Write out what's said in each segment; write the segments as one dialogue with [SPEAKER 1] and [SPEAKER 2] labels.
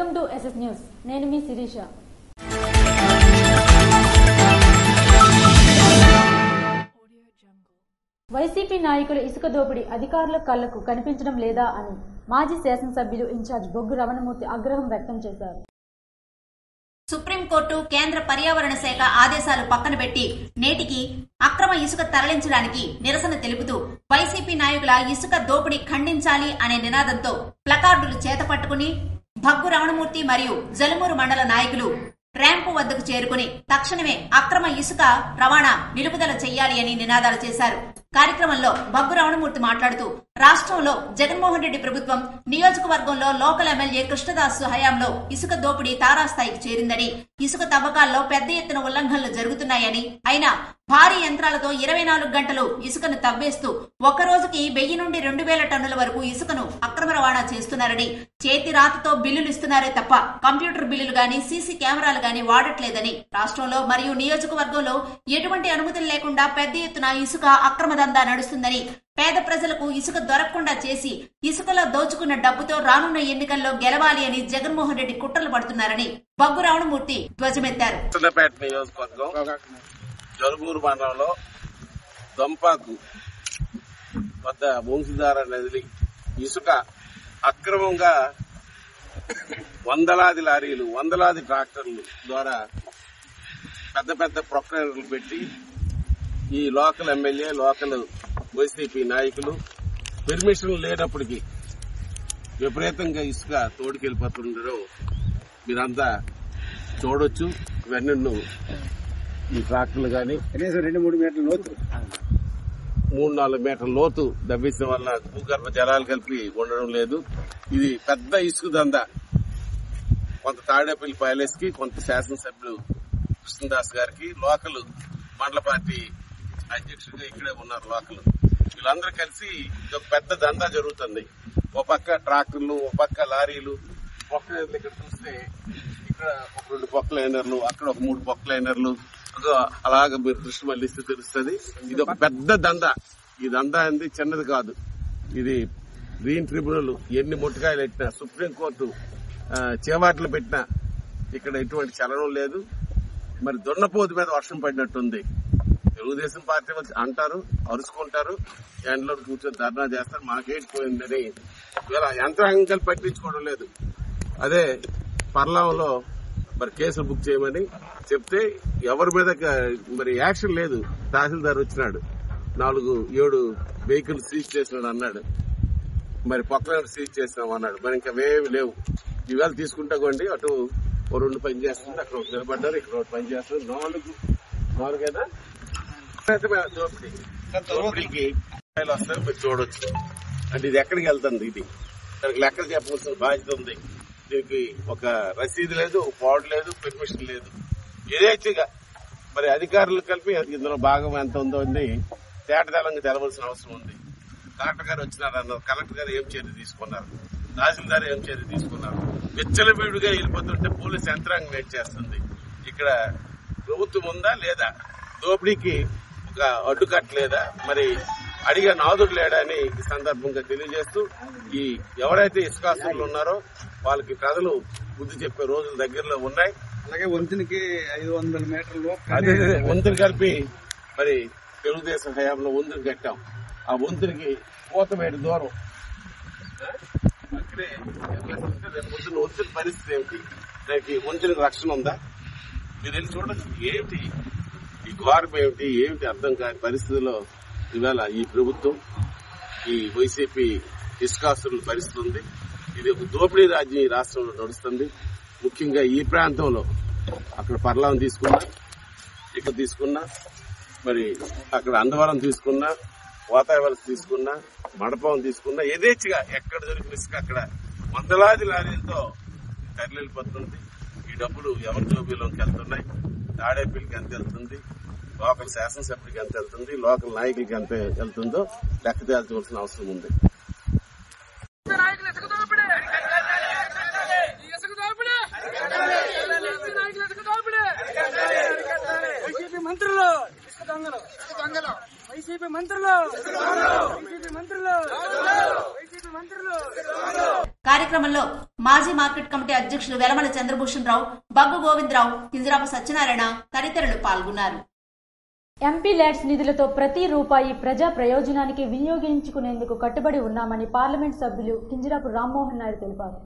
[SPEAKER 1] Welcome to SS news. నేను మీ Sirisha. YCP నాయకులు ఇసుక దోపిడీ అధికారుల కళ్లకు కనిపించడం లేదా అని మాజీ శాసనసభ్యులు ఇన్ఛార్జ్ బొగ్గు రమణమూర్తి ఆగ్రహం వ్యక్తం చేశారు.
[SPEAKER 2] సుప్రీంకోర్టు కేంద్ర పర్యావరణ శాఖ ఆదేశాలు పక్కన పెట్టి నేటికి అక్రమ ఇసుక తరలించడానికి నిరసన తెలుపుతూ వైసీపీ నాయకుల ఇసుక దోపిడీ ఖండించాలి అనే నినాదంతో ప్లకార్డులు చేతపట్టుకుని బొగ్గు రమణమూర్తి మరియు జలుమూరు మండల నాయకులు ర్యాంపు వద్దకు చేరుకుని తక్షణమే అక్రమ ఇసుక రవాణా నిలుపుదల చేయాలి అని నినాదాలు చేశారు. కార్యక్రమంలో బొగ్గు రమణమూర్తి మాట్లాడుతూ రాష్ట్రంలో జగన్మోహన్ రెడ్డి ప్రభుత్వం నియోజకవర్గంలో లోకల్ ఎమ్మెల్యే కృష్ణదాసు హయాంలో ఇసుక దోపిడీ తారాస్థాయికి చేరిందని, ఇసుక తవ్వకాల్లో పెద్ద ఎత్తున ఉల్లంఘనలు జరుగుతున్నాయని, అయినా భారీ యంత్రాలతో 24 గంటలు ఇసుకను తవ్వేస్తూ ఒక్క రోజుకి 1000 నుండి 2000 టన్నుల వరకు ఇసుకను అక్రమ రవాణా చేస్తున్నారని, చేతి రాతతో బిల్లులు ఇస్తున్నారే తప్ప కంప్యూటర్ బిల్లులు గాని సీసీ కెమెరాలు గాని వాడట్లేదని, రాష్ట్రంలో మరియు నియోజకవర్గంలో ఎటువంటి అనుమతులు లేకుండా పెద్ద ఎత్తున ఇసుక అక్రమ దందా నడుస్తుందని, పేద ప్రజలకు ఇసుక దొరకకుండా చేసి ఇసుకలో దోచుకున్న డబ్బుతో రానున్న ఎన్నికల్లో గెలవాలి అని జగన్మోహన్ రెడ్డి కుట్రలు పడుతున్నారని బొగ్గు రమణమూర్తి ధ్వజమెత్తారు.
[SPEAKER 3] జలుమూరు మండలంలో దొంపాకు వద్ద వంశధార నదిలి ఇసుక అక్రమంగా వందలాది లారీలు, వందలాది ట్రాక్టర్లు ద్వారా పెద్ద పెద్ద ప్రొక్లైనర్లు పెట్టి ఈ లోకల్ ఎమ్మెల్యే, లోకల్ వైసీపీ నాయకులు పెర్మిషన్ లేనప్పటికీ విపరీతంగా ఇసుక తోడుకెళ్లిపోతుండడం మీరంతా చూడొచ్చు. ఇవన్నీ ఈ ట్రాక్టర్లు గాని
[SPEAKER 4] 2-3 మీటర్ల లోతు,
[SPEAKER 3] 3-4 మీటర్ల లోతు దవ్వించడం వల్ల భూగర్భ జలాలు కలిపి ఉండడం లేదు. ఇది పెద్ద ఇసుక దందా. కొంత తాడేపల్లి ప్యాలెస్ కి, కొంత శాసనసభ్యులు కృష్ణదాస్ గారికి, లోకల్ మండల పార్టీ అధ్యక్షుడిగా ఇక్కడే ఉన్నారు లోకల్. వీళ్ళందరూ కలిసి ఒక పెద్ద దందా జరుగుతుంది. ఒక పక్క ట్రాక్టర్లు, ఒక పక్క లారీలు, పొక్లైనర్లు. ఇక్కడ చూస్తే ఇక్కడ ఒక 2 పొక్లైనర్లు, అక్కడ ఒక 3 పొక్లైనర్లు, అలాగ మీరు దృష్టి మళ్లిస్తే తెలుస్తుంది. ఇది ఒక పెద్ద దందా. ఈ దందా అనేది చిన్నది కాదు. ఇది గ్రీన్ ట్రిబ్యునల్ ఎన్ని ముట్టకాయలు పెట్టినా, సుప్రీంకోర్టు చేవాట్లు పెట్టినా ఇక్కడ ఎటువంటి చలనం లేదు. మరి దున్నపోతు మీద వర్షం పడినట్టుంది. తెలుగుదేశం పార్టీ అంటారు, అరుచుకుంటారు, ఎండలో కూర్చొని ధర్నా చేస్తారు, మాకేటిపోయిందని ఇలా యంత్రాంగం పట్టించుకోవడం లేదు. అదే పర్లాంలో మరి కేసులు బుక్ చేయమని చెప్తే ఎవరి మీద మరి యాక్షన్ లేదు. తహసీల్దార్ వచ్చినాడు, 4-7 వెహికల్ సీజ్ చేసినాడు అన్నాడు. మరి పక్కన సీజ్ చేసినాం అన్నాడు. మరి ఇంకా ఏమి లేవు. ఇవాళ తీసుకుంటా కొండి, అటు 2 పని చేస్తుంది, అక్కడ ఒకటి నిలబడ్డారు, ఇక్కడ ఒకటి పని చేస్తారు. 4 దోపిడీకి వస్తారు. మీరు చూడొచ్చు. అంటే ఇది ఎక్కడికి వెళ్తుంది? ఇది దానికి లెక్కలు చెప్పవలసిన బాధ్యత ఉంది. దీనికి ఒక రసీదు లేదు, ఒక పాడు లేదు, పెర్మిషన్ లేదు. ఏదైతే మరి అధికారులు కలిపి ఇందులో భాగం ఎంత ఉందో అని తేటతెల్లంగా తెలవలసిన అవసరం ఉంది. కలెక్టర్ గారు వచ్చినారన్నారు. కలెక్టర్ గారు ఏం చర్య తీసుకున్నారు? తహసీల్దార్ ఏం చర్య తీసుకున్నారు? విచ్చలవిడిగా వెళ్ళిపోతుంటే పోలీసు యంత్రాంగం ఏం చేస్తుంది? ఇక్కడ ప్రభుత్వం ఉందా లేదా? దోపిడీకి ఒక అడ్డుకట్టలేదా? మరి అడిగే నాదుడు లేడని ఈ సందర్భంగా తెలియజేస్తూ, ఈ ఎవరైతే ఇసుకాస్తులు ఉన్నారో వాళ్ళకి ప్రజలు బుద్ధి చెప్పే రోజులు దగ్గరలో ఉన్నాయి.
[SPEAKER 4] అలాగే వంతునికి 500 మీటర్లు
[SPEAKER 3] అదే వంతుని కలిపి మరి తెలుగుదేశం హయాంలో వంతుని కట్టాం. ఆ వంతునికి కోతమేటి దూరం అక్కడే పొద్దున్న వంతుని పరిస్థితి ఏమిటి? దానికి వంతునికి రక్షణ ఉందా? మీరు వెళ్ళి చూడొచ్చు. ఏమిటి ఈ ఘోరం ఏమిటి? ఏమిటి అర్థం కాని పరిస్థితుల్లో ఇవాళ ఈ ప్రభుత్వం, ఈ వైసీపీ ఇసుకాస్తులు పరిస్థితుంది. ఇది ఒక దోపిడీ రాజ్యం ఈ రాష్ట్రంలో నడుస్తుంది. ముఖ్యంగా ఈ ప్రాంతంలో అక్కడ పర్లాం తీసుకున్నా, ఇక్కడ తీసుకున్నా, మరి అక్కడ అందవరం తీసుకున్నా, వాతావరణం తీసుకున్నా, మండపం తీసుకున్నా, యథేచ్ఛగా ఎక్కడ దొరికిన ఇసుక అక్కడ వందలాది లారీలతో తరలిపోతుంది. ఈ డబ్బులు ఎవరి జోబీలోకి వెళ్తున్నాయి? తాడేపల్లికి ఎంత వెళ్తుంది? లోకల్ శాసనసభ్యుడికి ఎంత వెళ్తుంది? లోకల్ నాయకులకి ఎంత వెళ్తుందో లెక్క తేల్చవలసిన అవసరం ఉంది.
[SPEAKER 2] కార్యక్రమంలో మాజీ మార్కెట్ కమిటీ అధ్యక్షులు వెలమల చంద్రభూషణ్ రావు, బగ్గు గోవిందరావు, కింజరాపు సత్యనారాయణ తదితరులు పాల్గొన్నారు.
[SPEAKER 1] ఎంపీ ల్యాడ్స్ నిధులతో ప్రతి రూపాయి ప్రజా ప్రయోజనానికి వినియోగించుకునేందుకు కట్టుబడి ఉన్నామని పార్లమెంట్ సభ్యులు కింజరాపు రామ్మోహన్ నాయుడు తెలిపారు.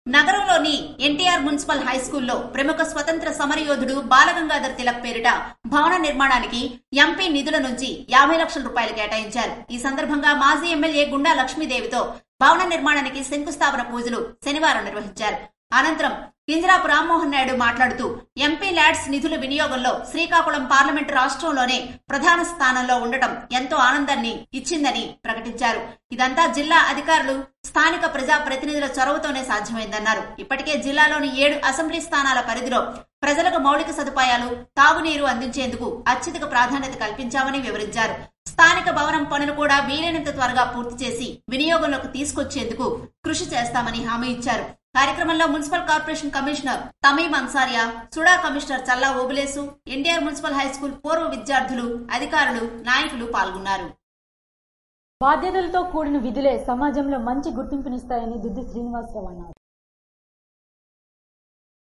[SPEAKER 2] నగరంలోని ఎన్టీఆర్ మున్సిపల్ హైస్కూల్లో ప్రముఖ స్వతంత్ర సమరయోధుడు బాలగంగాధర్ తిలక్ పేరిట భవన నిర్మాణానికి ఎంపీ నిధుల నుంచి 50 లక్షల రూపాయలు కేటాయించారు. ఈ సందర్భంగా మాజీ ఎమ్మెల్యే గుండా లక్ష్మీదేవితో భవన నిర్మాణానికి శంకుస్థాపన పూజలు శనివారం నిర్వహించారు. అనంతరం కింజరాపు రామ్మోహన్ నాయుడు మాట్లాడుతూ ఎంపీ ల్యాడ్స్ నిధుల వినియోగంలో శ్రీకాకుళం పార్లమెంటు రాష్ట్రంలోనే ప్రధాన స్థానంలో ఉండటం ఎంతో ఆనందాన్ని ఇచ్చిందని ప్రకటించారు. ఇదంతా జిల్లా అధికారులు, స్థానిక ప్రజా ప్రతినిధుల చొరవతోనే సాధ్యమైందన్నారు. ఇప్పటికే జిల్లాలోని 7 అసెంబ్లీ స్థానాల పరిధిలో ప్రజలకు మౌలిక సదుపాయాలు, తాగునీరు అందించేందుకు అత్యధిక ప్రాధాన్యత కల్పించామని వివరించారు. స్థానిక భవనం పనులు కూడా వీలైనంత త్వరగా పూర్తి చేసి వినియోగంలోకి తీసుకొచ్చేందుకు కృషి చేస్తామని హామీ ఇచ్చారు. కార్యక్రమంలో municipal corporation commissioner Tameem Ansariya, SUDA commissioner Challa Obulesu, NTR municipal high school పూర్వ విద్యార్థులు, అధికారులు, నాయకులు పాల్గొన్నారు.
[SPEAKER 1] బాధ్యతలతో కూడిన విధులే సమాజంలో మంచి గుర్తింపునిస్తాయని దుద్ది శ్రీనివాసరావు అన్నారు.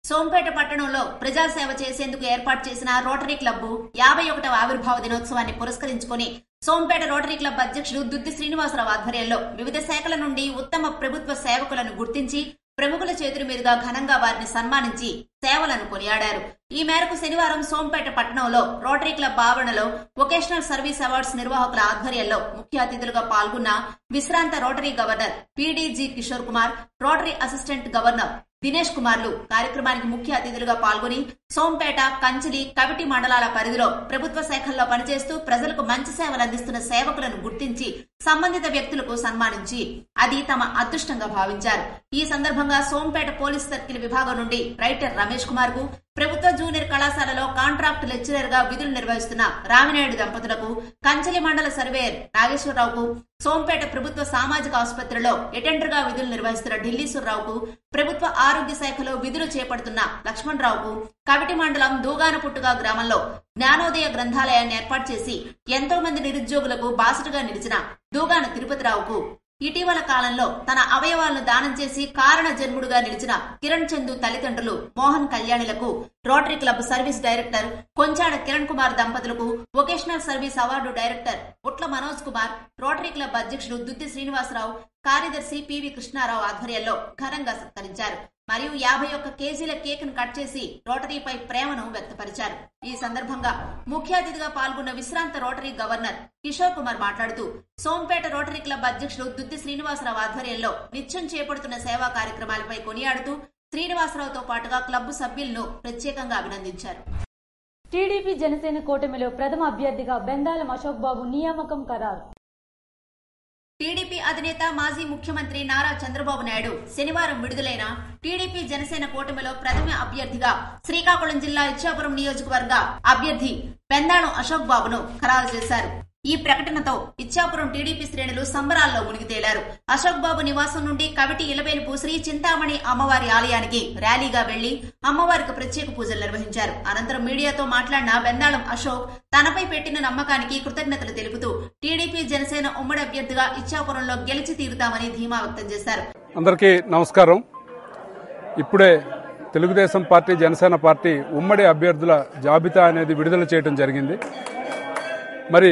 [SPEAKER 2] సోంపేట పట్టణంలో ప్రజాసేవ చేసేందుకు ఏర్పాటు చేసిన రోటరీ క్లబ్ 51వ ఆవిర్భావ దినోత్సవాన్ని పురస్కరించుకుని సోంపేట రోటరీ క్లబ్ అధ్యక్షుడు దుద్ది శ్రీనివాసరావు ఆధ్వర్యంలో వివిధ శాఖల నుండి ఉత్తమ ప్రభుత్వ సేవకులను గుర్తించి ప్రముఖుల చేతుల మీదుగా ఘనంగా వారిని సన్మానించి సేవలను కొనియాడారు. ఈ మేరకు శనివారం సోంపేట పట్టణంలో రోటరీ క్లబ్ ఆవరణలో వొకేషనల్ సర్వీస్ అవార్డ్స్ నిర్వాహకుల ఆధ్వర్యంలో ముఖ్య అతిథులుగా పాల్గొన్న విశ్రాంత rotary governor PDG Kishore Kumar, rotary assistant governor Dinesh కుమార్లు కార్యక్రమానికి ముఖ్య అతిథులుగా పాల్గొని సోంపేట, కంచిలి, కవిటి మండలాల పరిధిలో ప్రభుత్వ శాఖల్లో పనిచేస్తూ ప్రజలకు మంచి సేవలు అందిస్తున్న సేవకులను గుర్తించి సంబంధిత వ్యక్తులకు సన్మానించి అది తమ అదృష్టంగా భావించారు. ఈ సందర్భంగా సోంపేట పోలీస్ సర్కిల్ విభాగం నుండి రైటర్ రమేష్ కుమార్ కు, ప్రభుత్వ జూనియర్ కళాశాలలో కాంట్రాక్ట్ లెక్చరర్ గా విధులు నిర్వహిస్తున్న రామినాయుడు దంపతులకు, కంచెలి మండల సర్వేయర్ నాగేశ్వరరావుకు, సోంపేట ప్రభుత్వ సామాజిక ఆసుపత్రిలో అటెండర్ గా విధులు నిర్వహిస్తున్న ఢిల్లీశ్వరరావుకు, ప్రభుత్వ ఆరోగ్య శాఖలో విధులు చేపడుతున్న లక్ష్మణరావుకు, కవిటి మండలం దూగానపుట్టుగా గ్రామంలో జ్ఞానోదయ గ్రంథాలయాన్ని ఏర్పాటు చేసి ఎంతో మంది నిరుద్యోగులకు బాసటగా నిలిచిన దూగాన తిరుపతిరావుకు, ఇటీవల కాలంలో తన అవయవాలను దానం చేసి కారణ జన్ముడుగా నిలిచిన కిరణ్ చందు తల్లిదండ్రులు మోహన్ కళ్యాణులకు, rotary club service director Konchada Kiran Kumar దంపతులకు, vocational service award director Utla Manoj Kumar, rotary club అధ్యక్షుడు దుద్ది శ్రీనివాసరావు, కార్యదర్శి పివి కృష్ణారావు ఆధ్వర్యంలో ఘనంగా సత్కరించారు. మరియు 51 కేజీల కేక్ ను కట్ చేసి రోటరీపై ప్రేమను వ్యక్తపరిచారు. ఈ సందర్భంగా ముఖ్య అతిథిగా పాల్గొన్న విశ్రాంత రోటరీ గవర్నర్ కిషోర్ కుమార్ మాట్లాడుతూ సోంపేట రోటరీ క్లబ్ అధ్యక్షుడు దుద్ది శ్రీనివాసరావు ఆధ్వర్యంలో నిత్యం చేపడుతున్న సేవా కార్యక్రమాలపై కొనియాడుతూ శ్రీనివాసరావుతో పాటుగా క్లబ్ సభ్యులను ప్రత్యేకంగా అభినందించారు.
[SPEAKER 1] టీడీపీ జనసేన కూటమిలో ప్రథమ అభ్యర్థిగా బెందాలం అశోక్ బాబు నియామకం ఖరారు.
[SPEAKER 2] టీడీపీ అధినేత మాజీ ముఖ్యమంత్రి నారా చంద్రబాబు నాయుడు శనివారం విడుదలైన టీడీపీ జనసేన కూటమిలో ప్రథమ అభ్యర్థిగా శ్రీకాకుళం జిల్లా ఇచ్చాపురం నియోజకవర్గ అభ్యర్థి బెందాళం అశోక్ బాబును ఖరారు చేశారు. ఈ ప్రకటనతో ఇచ్చాపురం టీడీపీ శ్రేణులు సంబరాల్లో మునిగి తేలారు. అశోక్ బాబు నివాసం నుండి కవిటి ఇలవేలుపు శ్రీ చింతామణి అమ్మవారి ఆలయానికి ర్యాలీగా వెళ్లి అమ్మవారికి ప్రత్యేక పూజలు నిర్వహించారు. అనంతరం మీడియాతో మాట్లాడిన బెందాళం అశోక్ తనపై పెట్టిన నమ్మకానికి కృతజ్ఞతలు తెలుపుతూ టీడీపీ జనసేన ఉమ్మడి అభ్యర్థిగా ఇచ్చాపురంలో గెలిచి తీరుతామని ధీమా వ్యక్తం చేశారు.
[SPEAKER 5] అందరికీ నమస్కారం. ఇప్పుడే తెలుగుదేశం పార్టీ, జనసేన పార్టీ ఉమ్మడి అభ్యర్థుల జాబితా అనేది విడుదల చేయడం జరిగింది. మరి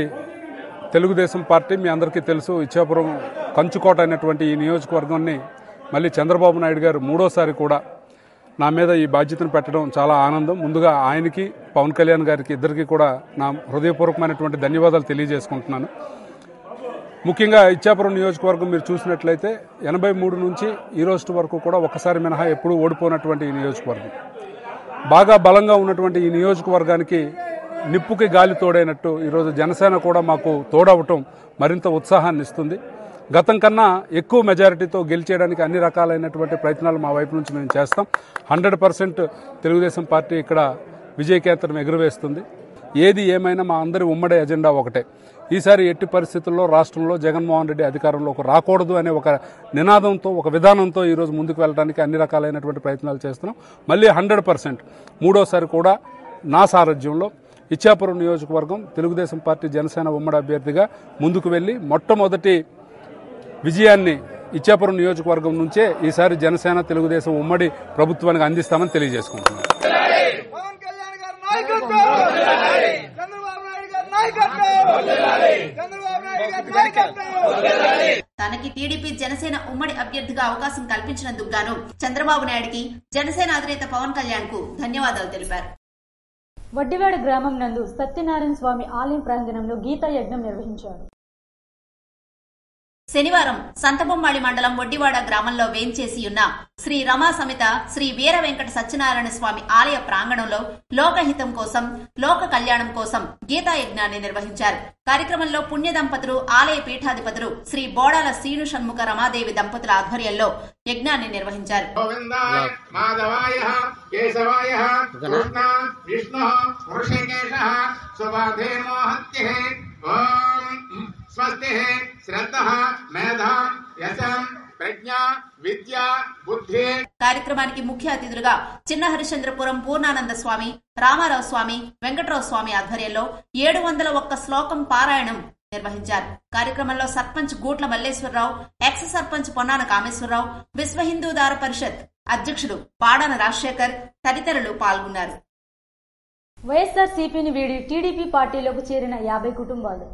[SPEAKER 5] తెలుగుదేశం పార్టీ మీ అందరికీ తెలుసు, ఇచ్చాపురం కంచుకోట అయినటువంటి ఈ నియోజకవర్గాన్ని మళ్ళీ చంద్రబాబు నాయుడు గారు మూడోసారి కూడా నా మీద ఈ బాధ్యతను పెట్టడం చాలా ఆనందం. ముందుగా ఆయనకి, పవన్ కళ్యాణ్ గారికి ఇద్దరికి కూడా నా హృదయపూర్వకమైనటువంటి ధన్యవాదాలు తెలియజేసుకుంటున్నాను. ముఖ్యంగా ఇచ్చాపురం నియోజకవర్గం మీరు చూసినట్లయితే 83 నుంచి ఈ రోజు వరకు కూడా ఒక్కసారి మినహా ఎప్పుడూ ఓడిపోయినటువంటి ఈ నియోజకవర్గం, బాగా బలంగా ఉన్నటువంటి ఈ నియోజకవర్గానికి నిప్పుకి గాలి తోడైనట్టు ఈరోజు జనసేన కూడా మాకు తోడవటం మరింత ఉత్సాహాన్ని ఇస్తుంది. గతం కన్నా ఎక్కువ మెజారిటీతో గెలిచేయడానికి అన్ని రకాలైనటువంటి ప్రయత్నాలు మా వైపు నుంచి మేము చేస్తాం. 100% తెలుగుదేశం పార్టీ ఇక్కడ విజయకేతనం ఎగురవేస్తుంది. ఏది ఏమైనా మా అందరి ఉమ్మడి ఎజెండా ఒకటే. ఈసారి ఎట్టి పరిస్థితుల్లో రాష్ట్రంలో జగన్మోహన్ రెడ్డి అధికారంలోకి రాకూడదు అనే ఒక నినాదంతో, ఒక విధానంతో ఈరోజు ముందుకు వెళ్ళడానికి అన్ని రకాలైనటువంటి ప్రయత్నాలు చేస్తున్నాం. మళ్ళీ 100% మూడోసారి కూడా నా సారథ్యంలో ఇచ్చాపురం నియోజకవర్గం తెలుగుదేశం పార్టీ జనసేన ఉమ్మడి అభ్యర్థిగా ముందుకు వెళ్లి మొట్టమొదటి విజయాన్ని ఇచ్చాపురం నియోజకవర్గం నుంచే ఈసారి జనసేన తెలుగుదేశం ఉమ్మడి ప్రభుత్వానికి అందిస్తామని తెలియజేసుకుంటున్నాం.
[SPEAKER 2] తనకి టీడీపీ జనసేన ఉమ్మడి అభ్యర్థిగా అవకాశం కల్పించినందుకు గాను చంద్రబాబు నాయుడికి జనసేన అధినేత పవన్ కళ్యాణ్ కు ధన్యవాదాలు తెలిపారు.
[SPEAKER 1] వడ్డివాడ గ్రామం నందు సత్యనారాయణ స్వామి ఆలయం ప్రాంగణంలో గీతా యజ్ఞం నిర్వహించారు.
[SPEAKER 2] శనివారం సంతబొమ్మాళి మండలం వడ్డివాడ గ్రామంలో వేంచేసి ఉన్న శ్రీ రమా సమేత శ్రీ వీర వెంకట సత్యనారాయణ స్వామి ఆలయ ప్రాంగణంలో లోకహితం కోసం లోక కళ్యాణం కోసం గీతా యజ్ఞాన్ని నిర్వహించారు. కార్యక్రమంలో పుణ్య దంపతులు ఆలయ పీఠాధిపతులు శ్రీ బోడాల శ్రీను షణ్ముఖ రమాదేవి దంపతుల ఆధ్వర్యంలో యజ్ఞాన్ని నిర్వహించారు.
[SPEAKER 6] స్వస్తి శ్రద్ధ మేధ యశం ప్రజ్ఞ విద్య బుద్ధి.
[SPEAKER 2] కార్యక్రమానికి ముఖ్య అతిథులుగా చిన్న హరిశ్చంద్రపురం పూర్ణానంద స్వామి, రామారావు స్వామి, వెంకటరావు స్వామి ఆధ్వర్యంలో 701 శ్లోకం పారాయణం నిర్వహించారు. కార్యక్రమంలో సర్పంచ్ గూట్ల మల్లేశ్వరరావు, ఎక్స్ సర్పంచ్ పొన్నాన కామేశ్వరరావు, విశ్వ హిందూ దార పరిషత్ అధ్యక్షుడు పాడాన రాజశేఖర్ తదితరులు పాల్గొన్నారు.
[SPEAKER 1] వైఎస్ఆర్సీపీని వీడి టీడీపీ పార్టీలోకి చేరిన 50 కుటుంబాలు.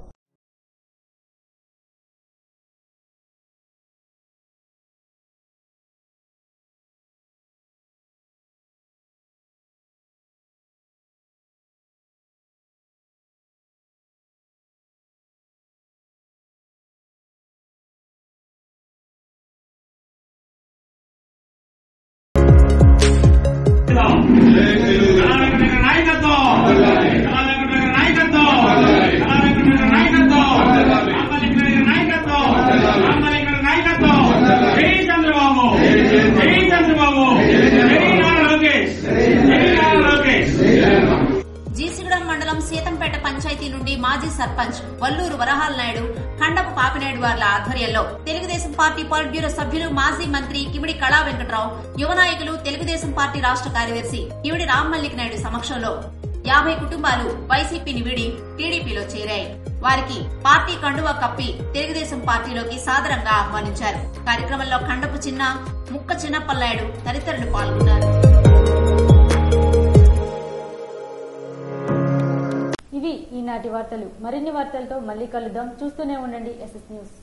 [SPEAKER 2] జీసిగూడెం మండలం సీతంపేట పంచాయతీ నుండి మాజీ సర్పంచ్ వల్లూరు వరహాల నాయుడు, ఖండపు పాపినాయుడు వార్ల ఆధ్వర్యంలో తెలుగుదేశం పార్టీ పాలిట్ బ్యూరో సభ్యులు మాజీ మంత్రి కిమిడి కళా వెంకటరావు, యువ నాయకులు తెలుగుదేశం పార్టీ రాష్ట్ర కార్యదర్శి కిమిడి రామ్మల్లిక్ నాయుడు సమక్షంలో 50 కుటుంబాలు వైసీపీని వీడి టీడీపీలో చేరాయి. వారికి పార్టీ కండువా కప్పి తెలుగుదేశం పార్టీలోకి సాదరంగా ఆహ్వానించారు. కార్యక్రమంలో ఖండపు చిన్న, ముక్క చిన్నప్పలనాయుడు తదితరులు పాల్గొన్నారు.
[SPEAKER 1] ఇవి ఈనాటి వార్తలు. మరిన్ని వార్తలతో మళ్ళీ కలుద్దాం. చూస్తూనే ఉండండి SS న్యూస్.